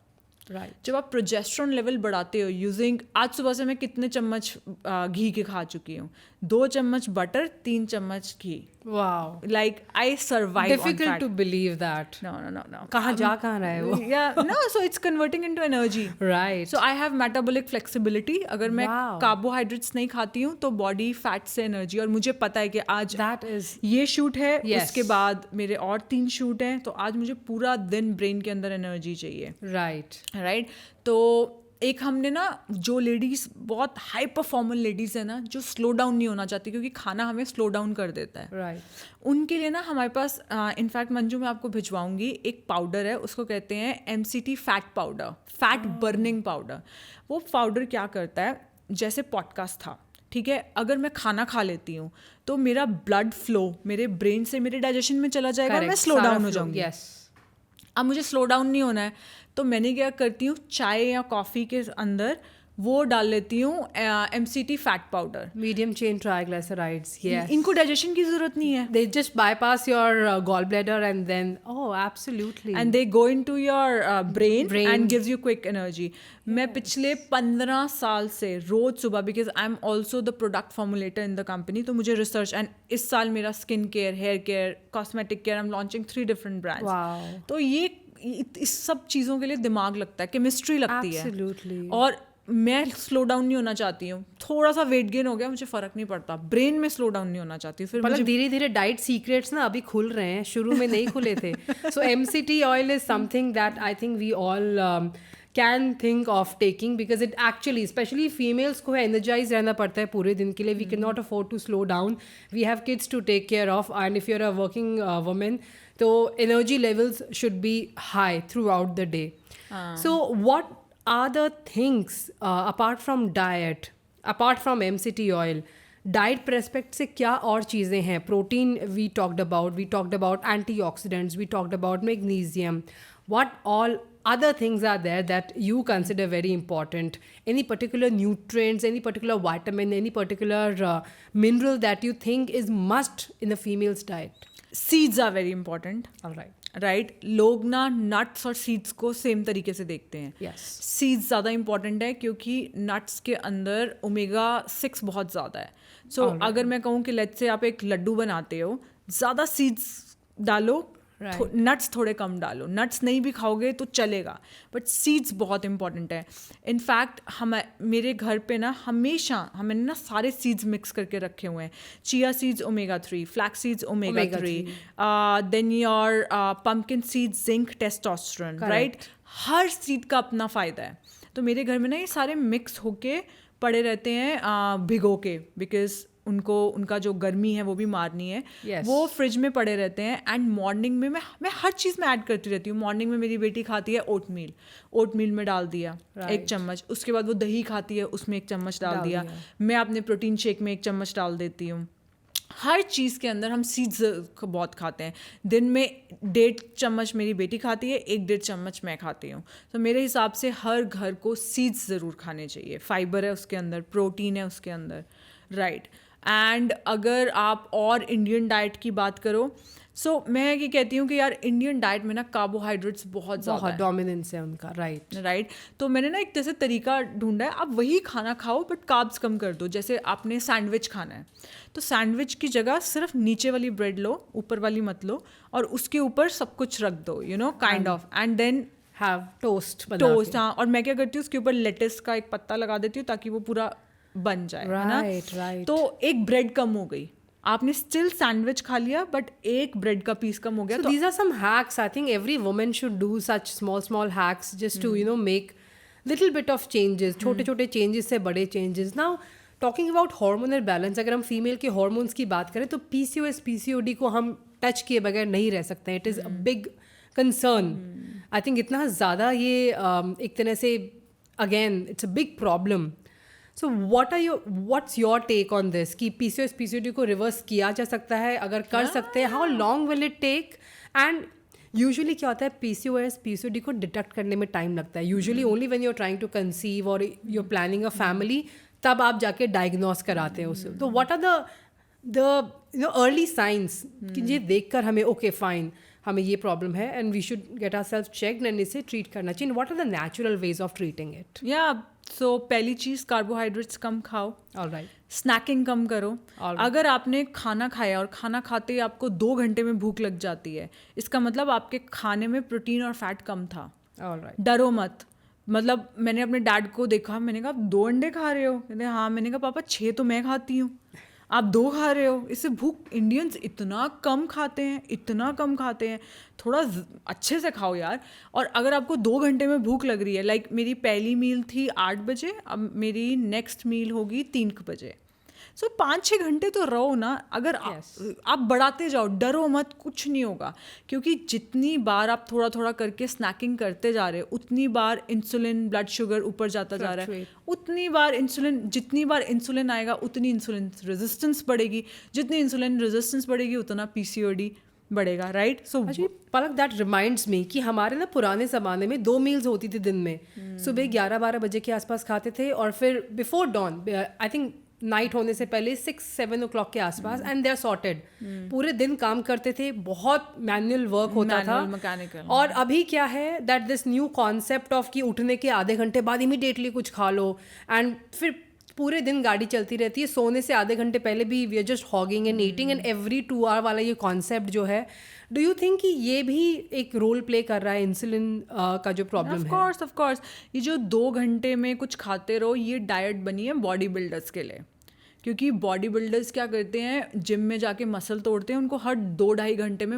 Right. जब आप प्रोजेस्टेरॉन लेवल बढ़ाते हो यूजिंग, आज सुबह से मैं कितने चम्मच घी के खा चुकी हूँ, 2 चम्मच बटर, 3 चम्मच घी. Wow. Like I survive on Difficult fat. to believe that. No. कहाँ रहा है वो? Yeah, no. So it's converting into energy. Right. So I have metabolic flexibility. अगर मैं Wow. कार्बोहाइड्रेट्स नहीं खाती हूँ तो बॉडी फैट से एनर्जी. और मुझे पता है कि आज That is. ये शूट है, Yes. उसके बाद मेरे और 3 शूट हैं, तो आज मुझे पूरा दिन ब्रेन के अंदर एनर्जी चाहिए. Right. तो एक हमने ना, जो लेडीज बहुत हाई परफॉर्मर लेडीज है ना, जो स्लो डाउन नहीं होना चाहती क्योंकि खाना हमें स्लो डाउन कर देता है, Right. उनके लिए ना हमारे पास इनफैक्ट मंजू मैं आपको भिजवाऊंगी, एक पाउडर है, उसको कहते हैं MCT fat powder, fat burning powder. वो पाउडर क्या करता है, जैसे पॉडकास्ट था, ठीक है, अगर मैं खाना खा लेती हूँ तो मेरा ब्लड फ्लो मेरे ब्रेन से मेरे डाइजेशन में चला जाएगा और मैं स्लो डाउन हो जाऊंगी. Yes. अब मुझे स्लो डाउन नहीं होना है, तो मैंने क्या करती हूँ, चाय या कॉफ़ी के अंदर वो डाल लेती हूँ MCT fat powder. Medium chain triglycerides. Yes. इनको डाइजेशन की ज़रूरत नहीं है. They just bypass your gallbladder and then, oh, absolutely. And they go into your brain and gives you quick energy. मैं पिछले 15 साल से रोज सुबह, because I'm also the product formulator in the company, तो मुझे रिसर्च, एंड इस साल मेरा skin care, hair care, cosmetic care, I'm launching 3 different brands. Wow. तो ये इस सब चीज़ों के लिए दिमाग लगता है, केमिस्ट्री लगती है. Absolutely. और मैं स्लो डाउन नहीं होना चाहती हूँ. थोड़ा सा वेट गेन हो गया, मुझे फर्क नहीं पड़ता, ब्रेन में स्लो डाउन नहीं होना चाहती हूँ. फिर मतलब धीरे धीरे डाइट सीक्रेट्स ना अभी खुल रहे हैं, शुरू में नहीं खुले थे. So MCT oil is something that I think we all can think of taking, because it actually, specially females को एनर्जाइज रहना पड़ता है पूरे दिन के लिए. We can not afford to slow down. We have kids to take care of, and if you are a working women, तो energy levels should be high throughout the day. So what are the things apart from diet, apart from MCT oil, diet perspective से क्या और चीज़ें हैं? Protein we talked about antioxidants, we talked about magnesium. What all other things are there that you consider very important? Any particular nutrients, any particular vitamin, any particular mineral that you think is must in a female's diet? Seeds are very important. All right. Right. लोग ना nuts और seeds को same तरीके से देखते हैं. Yes. Seeds ज़्यादा important है क्योंकि नट्स के अंदर ओमेगा 6 बहुत ज़्यादा है. सो अगर मैं कहूँ कि लेट्स से आप एक लड्डू बनाते हो, ज़्यादा सीड्स डालो, नट्स थोड़े कम डालो. नट्स नहीं भी खाओगे तो चलेगा, बट सीड्स बहुत इंपॉर्टेंट है. इनफैक्ट मेरे घर पे ना हमेशा हमने ना सारे सीड्स मिक्स करके रखे हुए हैं. Chia seeds omega 3, flax seeds omega 3, then your pumpkin seeds zinc, testosterone, right. हर सीड का अपना फ़ायदा है. तो मेरे घर में ना ये सारे मिक्स होके पड़े रहते हैं भिगो के, बिकॉज उनका जो गर्मी है वो भी मारनी है, Yes. वो फ्रिज में पड़े रहते हैं। एंड मॉर्निंग में मैं हर चीज़ में ऐड करती रहती हूँ। मॉर्निंग में मेरी बेटी खाती है ओटमील में डाल दिया Right. 1 चम्मच, उसके बाद वो दही खाती है उसमें 1 चम्मच डाल डाल दिया। दिया। मैं अपने प्रोटीन शेक में 1 चम्मच डाल देती हूँ। हर चीज़ के अंदर हम सीड्स बहुत खाते हैं। दिन में 1.5 चम्मच मेरी बेटी खाती है, 1-1.5 चम्मच मैं खाती हूँ। तो मेरे हिसाब से हर घर को सीड्स ज़रूर खाने चाहिए। फाइबर है उसके अंदर, प्रोटीन है उसके अंदर, राइट। एंड अगर आप और इंडियन डाइट की बात करो, सो मैं ये कहती हूँ कि यार इंडियन डाइट में ना कार्बोहाइड्रेट्स बहुत ज़्यादा है, डोमिनेंस है उनका, राइट। तो मैंने ना एक जैसे तरीका ढूंढा है, आप वही खाना खाओ बट कार्ब्स कम कर दो। जैसे आपने सैंडविच खाना है तो सैंडविच की जगह सिर्फ नीचे वाली ब्रेड लो, ऊपर वाली मत लो, और उसके ऊपर सब कुछ रख दो, kind of, and then have toast हाँ। और मैं क्या करती हूँ, उसके ऊपर लेटिस का एक पत्ता लगा देती हूँ ताकि वो पूरा बन जाए, है ना। राइट। तो एक ब्रेड कम हो गई, आपने स्टिल सैंडविच खा लिया बट एक ब्रेड का पीस कम हो गया। So these are some hacks. I think every woman should do such small hacks just to make little bit of changes. छोटे changes से बड़े changes. Now talking about hormonal balance, अगर हम female के hormones की बात करें तो PCOS PCOD को हम टच किए बगैर नहीं रह सकते हैं. It is a big concern. I think इतना ज़्यादा ये एक तरह से again it's a big problem. So what's your take on this कि PCOS PCOD को रिवर्स किया जा सकता है? अगर कर सकते हैं, how long will it take? And usually क्या होता है, PCOS PCOD को डिटेक्ट करने में टाइम लगता है. Usually only when you are trying to conceive और you are planning a family, तब आप जाके डायग्नोस कराते हैं उसे. तो what are the early signs कि ये देखकर हमें ओके फाइन हमें ये प्रॉब्लम है and we should get ourselves checked and इसे ट्रीट करना चाहिए. What are the natural ways of treating it? So पहली चीज़, कार्बोहाइड्रेट्स कम खाओ. ऑलराइट. स्नैकिंग कम करो. अगर आपने खाना खाया और खाना खाते ही आपको 2 घंटे में भूख लग जाती है, इसका मतलब आपके खाने में प्रोटीन और फैट कम था. ऑलराइट. डरो मत. मतलब मैंने अपने डैड को देखा, मैंने कहा आप 2 अंडे खा रहे हो? कहते हाँ. मैंने कहा पापा 6 तो मैं खाती हूँ, आप 2 खा रहे हो. इससे भूख, इंडियंस इतना कम खाते हैं. थोड़ा अच्छे से खाओ यार. और अगर आपको 2 घंटे में भूख लग रही है, लाइक मेरी पहली मील थी 8 बजे, अब मेरी नेक्स्ट मील होगी 3 बजे. सो 5-6 घंटे तो रहो ना. अगर आप बढ़ाते जाओ, डरो मत, कुछ नहीं होगा. क्योंकि जितनी बार आप थोड़ा थोड़ा करके स्नैकिंग करते जा रहे हो, उतनी बार इंसुलिन, ब्लड शुगर ऊपर जाता जा रहा है. जितनी बार इंसुलिन आएगा उतनी इंसुलिन रेजिस्टेंस बढ़ेगी. जितनी इंसुलिन रेजिस्टेंस बढ़ेगी उतना PCOD बढ़ेगा, right. So Palak, that reminds me कि हमारे ना पुराने ज़माने में 2 मील्स होती थी दिन में. सुबह 11-12 बजे के आसपास खाते थे और फिर before don, I think night होने से पहले 6-7 ओ क्लॉक के आसपास, एंड दे आर सॉर्टेड. पूरे दिन काम करते थे, बहुत मैनुअल वर्क होता था, मैकेनिकल. और अभी क्या है that this new concept of कि उठने के आधे घंटे बाद इमीडिएटली कुछ खा लो एंड फिर पूरे दिन गाड़ी चलती रहती है. सोने से आधे घंटे पहले भी we are just hogging and eating, and every 2 hour वाला ये कॉन्सेप्ट जो है, डू यू थिंक कि ये भी एक रोल प्ले कर रहा है इंसुलिन का जो प्रॉब्लम है? Of course. ये जो 2 घंटे में कुछ खाते रहो, ये डाइट बनी है बॉडी बिल्डर्स के लिए. क्योंकि बॉडी बिल्डर्स क्या करते हैं, जिम में जाके मसल तोड़ते हैं. उनको हर 2-2.5 घंटे में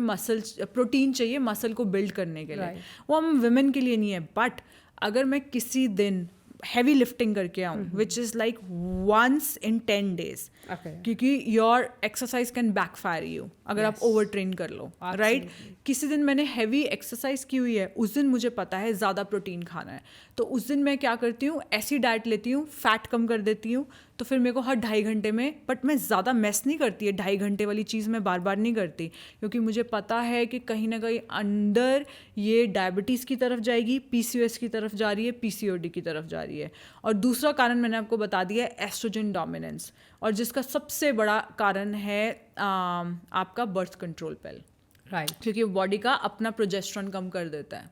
प्रोटीन चाहिए मसल को बिल्ड करने के लिए. वो हम विमेन के लिए नहीं है. बट अगर मैं किसी दिन हैवी लिफ्टिंग करके आऊँ, which is like once in 10 days, क्योंकि your exercise can backfire you अगर आप ओवर ट्रेन कर लो, राइट. किसी दिन मैंने हैवी एक्सरसाइज की हुई है, उस दिन मुझे पता है ज़्यादा प्रोटीन खाना है, तो उस दिन मैं क्या करती हूँ, ऐसी डाइट लेती हूँ, फैट कम कर देती हूँ. तो फिर मेरे को हर 2.5 घंटे में, बट मैं ज़्यादा मैस नहीं करती है. 2.5 घंटे वाली चीज़ मैं बार बार नहीं करती, क्योंकि मुझे पता है कि कहीं ना कहीं अंदर ये डायबिटीज़ की तरफ जाएगी, PCOS की तरफ जा रही है, PCOD की तरफ जा रही है. और दूसरा कारण मैंने आपको बता दिया है, एस्ट्रोजन डोमिनेंस, और जिसका सबसे बड़ा कारण है आपका बर्थ कंट्रोल पिल, राइट. क्योंकि बॉडी का अपना प्रोजेस्टेरॉन कम कर देता है.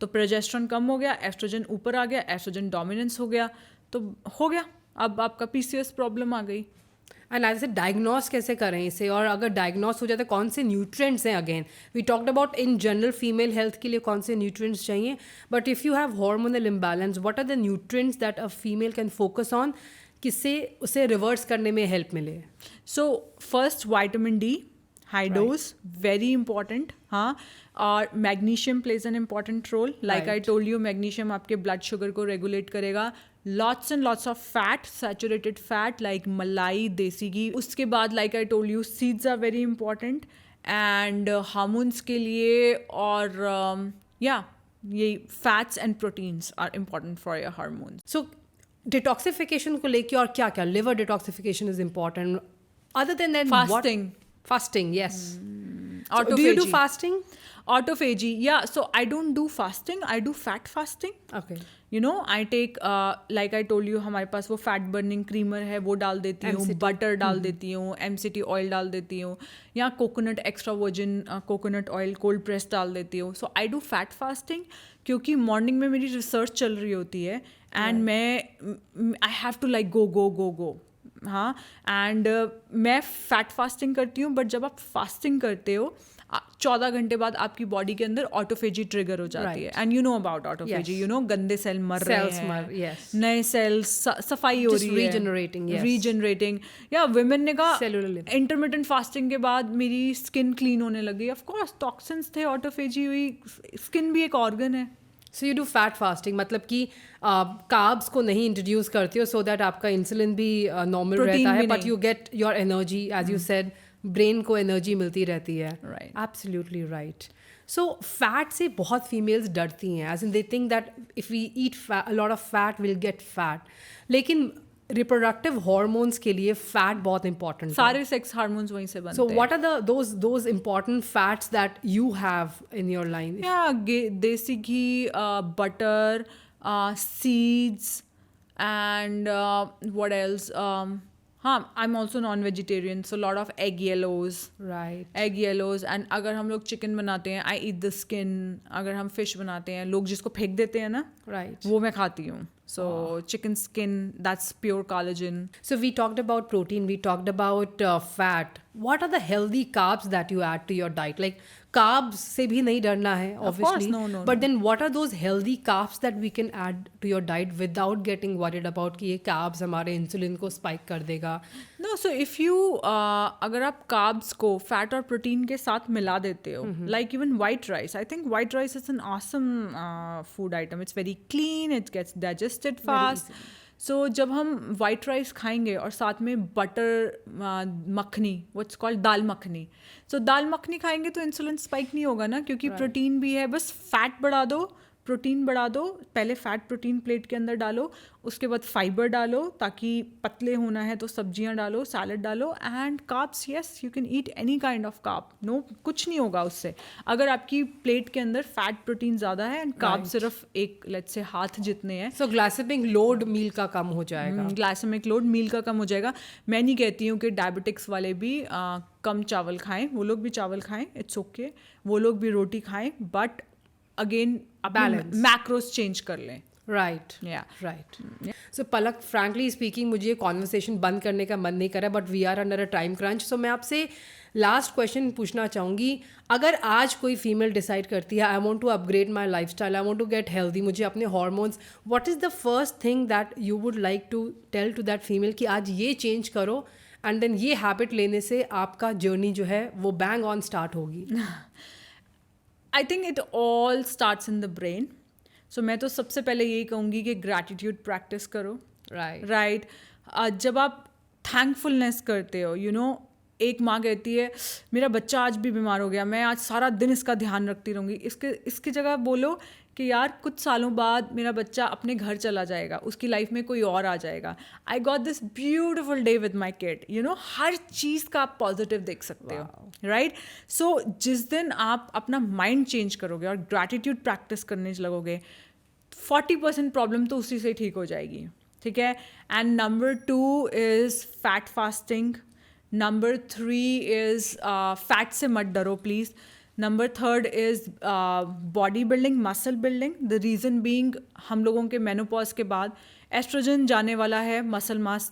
तो प्रोजेस्टेरॉन कम हो गया, एस्ट्रोजन ऊपर आ गया, एस्ट्रोजन डोमिनेंस हो गया, तो हो गया, अब आपका PCOS प्रॉब्लम आ गई. एंड ऐसे डायग्नोस कैसे करें इसे, और अगर डायग्नोस हो जाए तो कौन से न्यूट्रिएंट्स हैं? Again we talked about in general female health के लिए कौन से न्यूट्रिएंट्स चाहिए, but if you have hormonal imbalance, what are the nutrients that a female can focus on, किससे उसे रिवर्स करने में हेल्प मिले? So first vitamin D, high dose, very important. हाँ. और magnesium plays an important role. Like I told you, magnesium आपके blood sugar को regulate करेगा. lots and lots of fat, saturated fat like malai, desi ghee. उसके बाद like I told you, seeds are very important. And hormones के लिए और yeah, ये fats and proteins are important for your hormones. So detoxification को लेके और क्या क्या, liver detoxification is important. Other than that, Fasting. Fasting, yes. So Autophagy. do you do fasting? Autophagy, yeah. So I don't do fasting. I do fat fasting. Okay. You know, I take like I told you, हमारे पास वो fat burning creamer है, वो डाल देती हूँ, butter डाल देती हूँ, MCT oil डाल देती हूँ, या coconut extra virgin coconut oil cold press डाल देती हूँ. So I do fat fasting क्योंकि morning में मेरी research चल रही होती है and I have to like go. हाँ, एंड मैं फैट फास्टिंग करती हूँ, बट जब आप फास्टिंग करते हो 14 घंटे बाद आपकी बॉडी के अंदर ऑटोफेजी ट्रिगर हो जाती है. And you know about autophagy, you know गंदे सेल मर रहे हैं, नए सेल्स सफाई हो रही है, रीजनरेटिंग. या विमेन ने कहा इंटरमिटेंट फास्टिंग के बाद मेरी स्किन क्लीन होने लगी. ऑफ कोर्स टॉक्सिन्स थे, ऑटोफेजी हुई, स्किन भी एक ऑर्गन है. So you do fat fasting, मतलब कि कार्ब्स को नहीं इंट्रोड्यूस करते हो सो दैट आपका इंसुलिन भी नॉर्मल रहता है, but you get your energy, as you said, brain को एनर्जी मिलती रहती है. Absolutely right. सो फैट से बहुत फीमेल्स डरती हैं, as in they think that if we eat a lot of fat will get fat. लेकिन रिप्रोडक्टिव हार्मोन्स के लिए फैट बहुत इंपॉर्टेंट है. सारे सेक्स हार्मोन्स वहीं से बनते हैं. So what are those important fats that you have in your line? या desi ghee, butter, seeds, and what else? I'm also non-vegetarian, so a lot of egg yellows. Right. Egg yellows. And अगर हम लोग chicken बनाते हैं, I eat the skin. अगर हम fish बनाते हैं, लोग जिसको फेंक देते हैं ना, right, वो मैं खाती हूँ. So chicken skin, that's pure collagen. So we talked about protein, we talked about fat. What are the healthy carbs that you add to your diet? Like carbs से भी नहीं डरना है, obviously. Of course, no. But then what are those healthy carbs that we can add to your diet without getting worried about कि ये carbs हमारे insulin को spike कर देगा? No, so if you अगर आप carbs को fat और protein के साथ मिला देते हो, like even white rice, I think white rice is an awesome food item. It's very clean, it gets digested fast. So जब हम white rice खाएंगे और साथ में बटर मखनी, what's called दाल मखनी, so दाल मखनी खाएंगे तो इंसुलिन स्पाइक नहीं होगा ना, क्योंकि प्रोटीन भी है. बस फैट बढ़ा दो, प्रोटीन बढ़ा दो. पहले फैट प्रोटीन प्लेट के अंदर डालो, उसके बाद फाइबर डालो, ताकि पतले होना है तो सब्जियां डालो, सैलड डालो. And carbs, yes, you can eat any kind of carb, no, कुछ नहीं होगा उससे. अगर आपकी प्लेट के अंदर फैट प्रोटीन ज़्यादा है एंड कार्ब सिर्फ एक, लेट्स से हाथ जितने हैं, सो ग्लाइसेमिक लोड मील का कम हो जाएगा. ग्लाइसेमिक लोड मील का कम हो जाएगा. मैं नहीं कहती हूँ कि डायबिटिक्स वाले भी कम चावल खाएं, वो लोग भी चावल खाएं, इट्स ओके, वो लोग भी रोटी खाएं, बट अगेन मैक्रोस चेंज कर लें. राइट. सो पलक, फ्रैंकली स्पीकिंग, मुझे ये कॉन्वर्सेशन बंद करने का मन नहीं कर रहा, but we are under a time crunch. So मैं आपसे लास्ट क्वेश्चन पूछना चाहूँगी. अगर आज कोई फीमेल डिसाइड करती है, I want to upgrade my lifestyle, I want to get healthy, मुझे अपने hormones, what is the first thing that you would like to tell to that female कि आज ये चेंज करो, एंड देन ये habit लेने से आपका जर्नी जो है वो बैंग ऑन स्टार्ट होगी? I think it all starts in the brain. So मैं तो सबसे पहले यही कहूँगी कि ग्रैटिट्यूड प्रैक्टिस करो. राइट. जब आप थैंकफुलनेस करते हो, यू नो, एक माँ कहती है मेरा बच्चा आज भी बीमार हो गया, मैं आज सारा दिन इसका ध्यान रखती रहूँगी. इसकी जगह बोलो कि यार कुछ सालों बाद मेरा बच्चा अपने घर चला जाएगा, उसकी लाइफ में कोई और आ जाएगा. I got this beautiful day with my kid. You know, हर चीज़ का आप पॉजिटिव देख सकते हो. राइट. सो जिस दिन आप अपना माइंड चेंज करोगे और ग्रैटिट्यूड प्रैक्टिस करने लगोगे, 40% प्रॉब्लम तो उसी से ठीक हो जाएगी. ठीक है. And number 2 is fat fasting. Number 3 is fat से मत डरो please. Number 3 is body building, muscle building. The reason being, हम लोगों के मेनोपॉज के बाद एस्ट्रोजन जाने वाला है, मसल मास,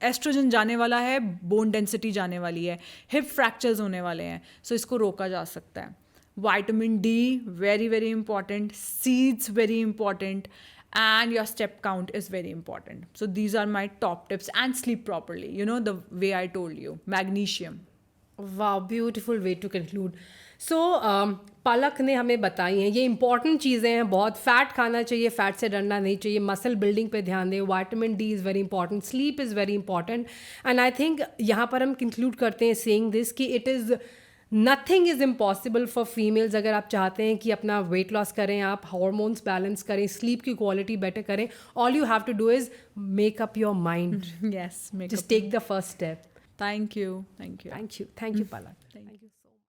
एस्ट्रोजन जाने वाला है, बोन डेंसिटी जाने वाली है, हिप फ्रैक्चर्स होने वाले हैं. सो इसको रोका जा सकता है. Vitamin D, very, very important. Seeds, very important. And your step count is very important. So these are my top tips. And sleep properly. You know, the way I told you. Magnesium. Wow, beautiful way to conclude. सो पलक ने हमें बताई हैं ये important चीज़ें हैं बहुत. Fat खाना चाहिए, फैट से डरना नहीं चाहिए, मसल बिल्डिंग पे ध्यान दें, vitamin D is very important, sleep is very important. And I think यहाँ पर हम कंक्लूड करते हैं सेइंग दिस कि it is nothing is impossible for females. अगर आप चाहते हैं कि अपना वेट लॉस करें, आप हार्मोन्स बैलेंस करें, स्लीप की क्वालिटी बेटर करें, all you have to do is make up your mind. Yes, make just up. Take the first step. Thank you. Thank you. Thank you. Thank you, Palak. Thank you.